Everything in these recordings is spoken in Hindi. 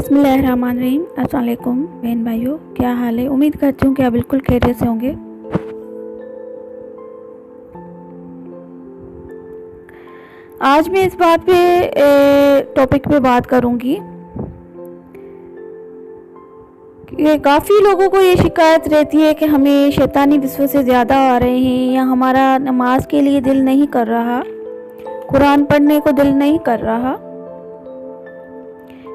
बिस्मिल्लाहिर्रहमानिर्रहीम। अस्सलाम वालेकुम बहन भाइयों, क्या हाल है। उम्मीद करती हूँ कि आप बिल्कुल खैरियत से होंगे। आज मैं इस बात पे टॉपिक पे बात करूँगी कि काफ़ी लोगों को ये शिकायत रहती है कि हमें शैतानी वसवसे ज़्यादा आ रहे हैं, या हमारा नमाज के लिए दिल नहीं कर रहा, कुरान पढ़ने को दिल नहीं कर रहा,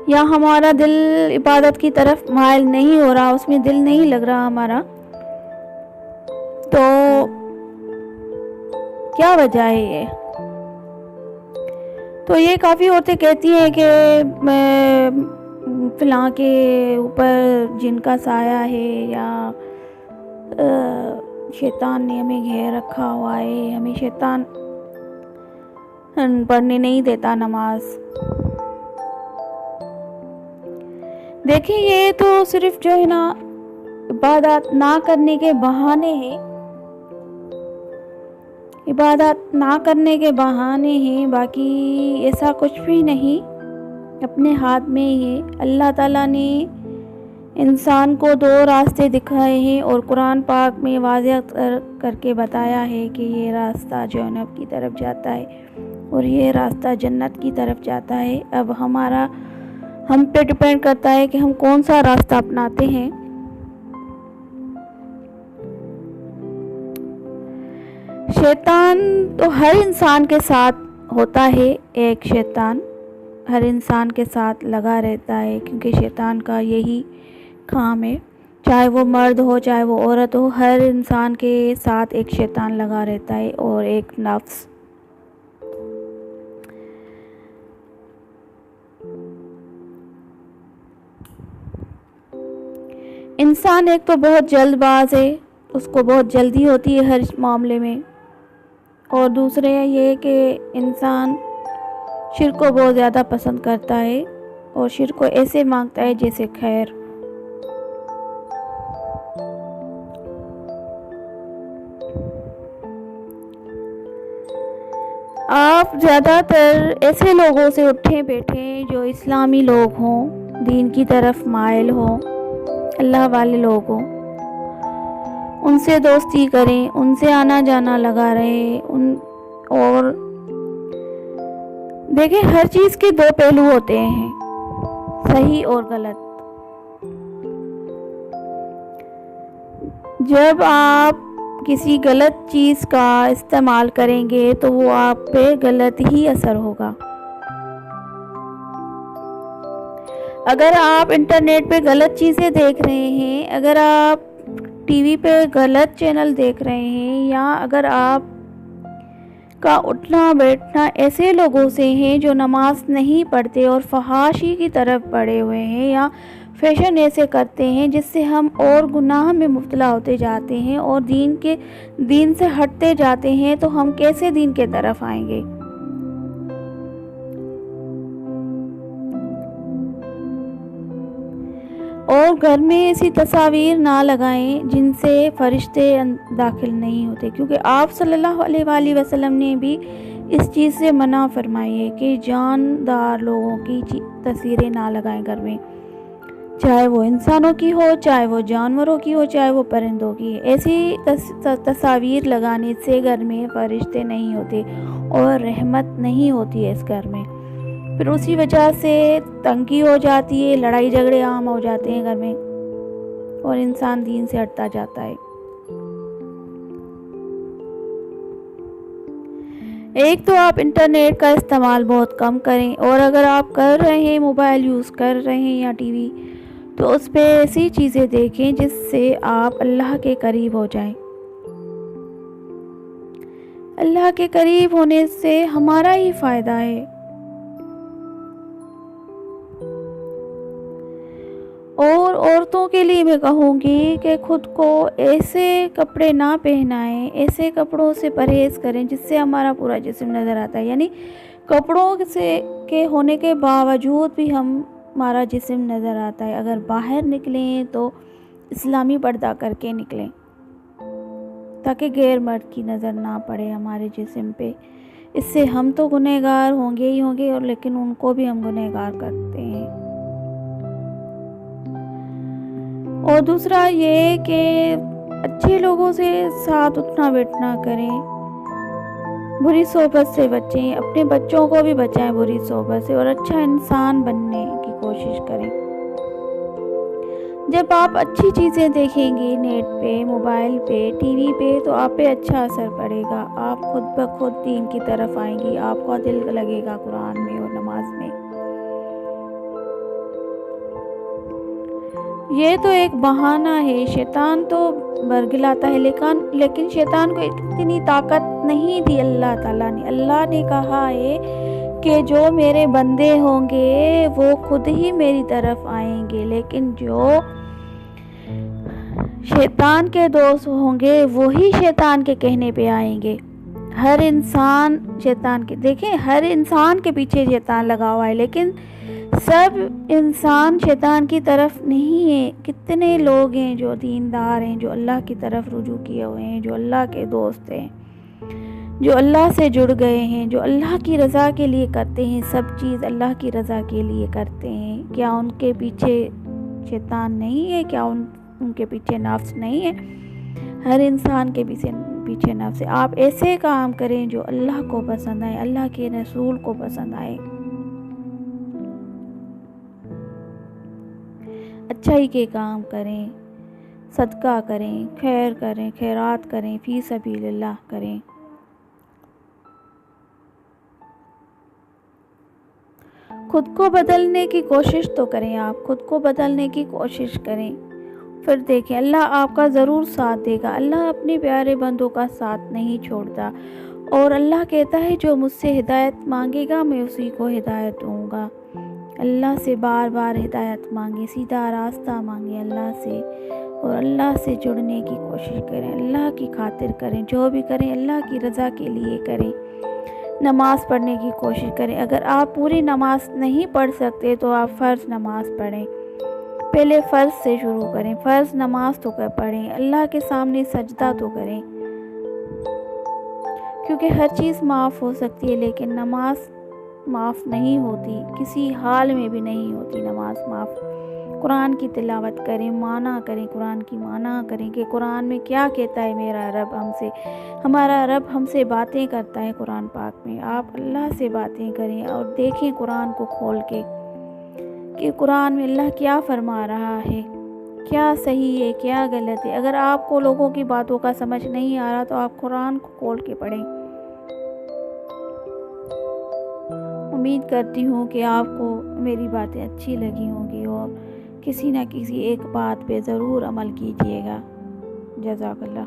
या हमारा दिल इबादत की तरफ माइल नहीं हो रहा, उसमें दिल नहीं लग रहा हमारा। तो क्या वजह है ये? तो ये काफ़ी औरतें कहती हैं कि फ़लाँ के ऊपर जिनका साया है, या शैतान ने हमें घेर रखा हुआ है, हमें शैतान पढ़ने नहीं देता नमाज। देखिए, ये तो सिर्फ जो है ना इबादत ना करने के बहाने हैं, इबादत ना करने के बहाने हैं, बाकी ऐसा कुछ भी नहीं। अपने हाथ में ही अल्लाह ताला ने इंसान को दो रास्ते दिखाए हैं और कुरान पाक में वाज़ेह करके बताया है कि ये रास्ता जन्नत की तरफ जाता है और ये रास्ता जन्नत की तरफ जाता है। अब हम पे डिपेंड करता है कि हम कौन सा रास्ता अपनाते हैं। शैतान तो हर इंसान के साथ होता है, एक शैतान हर इंसान के साथ लगा रहता है, क्योंकि शैतान का यही काम है। चाहे वो मर्द हो चाहे वो औरत हो, हर इंसान के साथ एक शैतान लगा रहता है और एक नफ्स। इंसान एक तो बहुत जल्दबाज है, उसको बहुत जल्दी होती है हर मामले में, और दूसरे ये कि इंसान शिर्क को बहुत ज़्यादा पसंद करता है और शिर्क को ऐसे मांगता है जैसे खैर। आप ज़्यादातर ऐसे लोगों से उठे बैठे जो इस्लामी लोग हों, दीन की तरफ माइल हों, अल्लाह वाले लोग हों, उनसे दोस्ती करें, उनसे आना जाना लगा रहे। और देखिए, हर चीज़ के दो पहलू होते हैं, सही और गलत। जब आप किसी गलत चीज़ का इस्तेमाल करेंगे तो वो आप पे गलत ही असर होगा। अगर आप इंटरनेट पे गलत चीज़ें देख रहे हैं, अगर आप टीवी पे गलत चैनल देख रहे हैं, या अगर आप का उठना बैठना ऐसे लोगों से हैं जो नमाज नहीं पढ़ते और फहाशी की तरफ पड़े हुए हैं, या फैशन ऐसे करते हैं जिससे हम और गुनाह में मुब्तला होते जाते हैं और दीन से हटते जाते हैं, तो हम कैसे दीन के तरफ आएंगे। और घर में ऐसी तस्वीर ना लगाएं जिनसे फरिश्ते दाखिल नहीं होते, क्योंकि आप सल्लल्लाहु अलैहि वसल्लम ने भी इस चीज़ से मना फरमाई है कि जानदार लोगों की तस्वीरें ना लगाएं घर में, चाहे वो इंसानों की हो, चाहे वो जानवरों की हो, चाहे वो परिंदों की। ऐसी तस्वीर लगाने से घर में फरिश्ते नहीं होते और रहमत नहीं होती है इस घर में। फिर उसी वजह से तंगी हो जाती है, लड़ाई झगड़े आम हो जाते हैं घर में और इंसान दीन से हटता जाता है। एक तो आप इंटरनेट का इस्तेमाल बहुत कम करें, और अगर आप कर रहे हैं, मोबाइल यूज़ कर रहे हैं या टीवी, तो उस पे ऐसी चीज़ें देखें जिससे आप अल्लाह के करीब हो जाएं। अल्लाह के करीब होने से हमारा ही फ़ायदा है। और औरतों के लिए मैं कहूँगी कि खुद को ऐसे कपड़े ना पहनाएं, ऐसे कपड़ों से परहेज़ करें जिससे हमारा पूरा जिस्म नज़र आता है। यानी कपड़ों से के होने के बावजूद भी हमारा जिस्म नज़र आता है। अगर बाहर निकलें तो इस्लामी पर्दा करके निकलें, ताकि गैर मर्द की नज़र ना पड़े हमारे जिस्म पे। इससे हम तो गुनहगार होंगे ही होंगे, और लेकिन उनको भी हम गुनहगार करते हैं। और दूसरा ये कि अच्छे लोगों से साथ उठना बैठना करें, बुरी सोहबत से बचें, अपने बच्चों को भी बचाएं बुरी सोहबत से और अच्छा इंसान बनने की कोशिश करें। जब आप अच्छी चीज़ें देखेंगे नेट पे, मोबाइल पे, टीवी पे, तो आप पे अच्छा असर पड़ेगा। आप खुद ब खुद दीन की तरफ आएंगी, आपका दिल लगेगा कुरान में और नमाज में। ये तो एक बहाना है, शैतान तो बरगिलाता है, लेकिन शैतान को इतनी ताकत नहीं दी अल्लाह ताला ने। अल्लाह ने कहा है कि जो मेरे बंदे होंगे वो खुद ही मेरी तरफ आएंगे, लेकिन जो शैतान के दोस्त होंगे वही शैतान के कहने पे आएंगे। हर इंसान शैतान के, देखें, हर इंसान के पीछे शैतान लगा हुआ है, लेकिन सब इंसान शैतान की तरफ नहीं है। कितने लोग हैं जो दीनदार हैं, जो अल्लाह की तरफ रुजू किए हुए हैं, जो अल्लाह के दोस्त हैं, जो अल्लाह से जुड़ गए हैं, जो अल्लाह की रज़ा के लिए करते हैं, सब चीज़ अल्लाह की रज़ा के लिए करते हैं। क्या उनके पीछे शैतान नहीं है? क्या उनके पीछे नफ्स नहीं है? हर इंसान के पीछे नफ्स है। आप ऐसे काम करें जो अल्लाह को पसंद आए, अल्लाह के रसूल को पसंद आए। अच्छाई के काम करें, सदका करें, खैर करें, खैरात करें, फी सबीलिल्लाह करें। खुद को बदलने की कोशिश तो करें, आप खुद को बदलने की कोशिश करें, फिर देखें अल्लाह आपका ज़रूर साथ देगा। अल्लाह अपने प्यारे बंदों का साथ नहीं छोड़ता, और अल्लाह कहता है जो मुझसे हिदायत मांगेगा मैं उसी को हिदायत दूँगा। अल्लाह से बार बार हिदायत मांगे, सीधा रास्ता मांगे अल्लाह से, और अल्लाह से जुड़ने की कोशिश करें। अल्लाह की खातिर करें, जो भी करें अल्लाह की रज़ा के लिए करें। नमाज़ पढ़ने की कोशिश करें। अगर आप पूरी नमाज नहीं पढ़ सकते तो आप फ़र्ज़ नमाज पढ़ें। पहले फ़र्ज़ से शुरू करें, फ़र्ज़ नमाज तो पढ़ें, अल्लाह के सामने सजदा तो करें, क्योंकि हर चीज़ माफ़ हो सकती है, लेकिन नमाज माफ़ नहीं होती, किसी हाल में भी नहीं होती नमाज माफ़। कुरान की तिलावत करें, माना करें, कुरान की माना करें कि कुरान में क्या कहता है मेरा रब हमसे। हमारा रब हमसे बातें करता है कुरान पाक में। आप अल्लाह से बातें करें और देखें कुरान को खोल के कि कुरान में अल्लाह क्या फरमा रहा है, क्या सही है, क्या गलत है। अगर आपको लोगों की बातों का समझ नहीं आ रहा तो आप कुरान को खोल के पढ़ें। उम्मीद करती हूँ कि आपको मेरी बातें अच्छी लगी होंगी और किसी न किसी एक बात पे ज़रूर अमल कीजिएगा। जज़ाकल्लाह।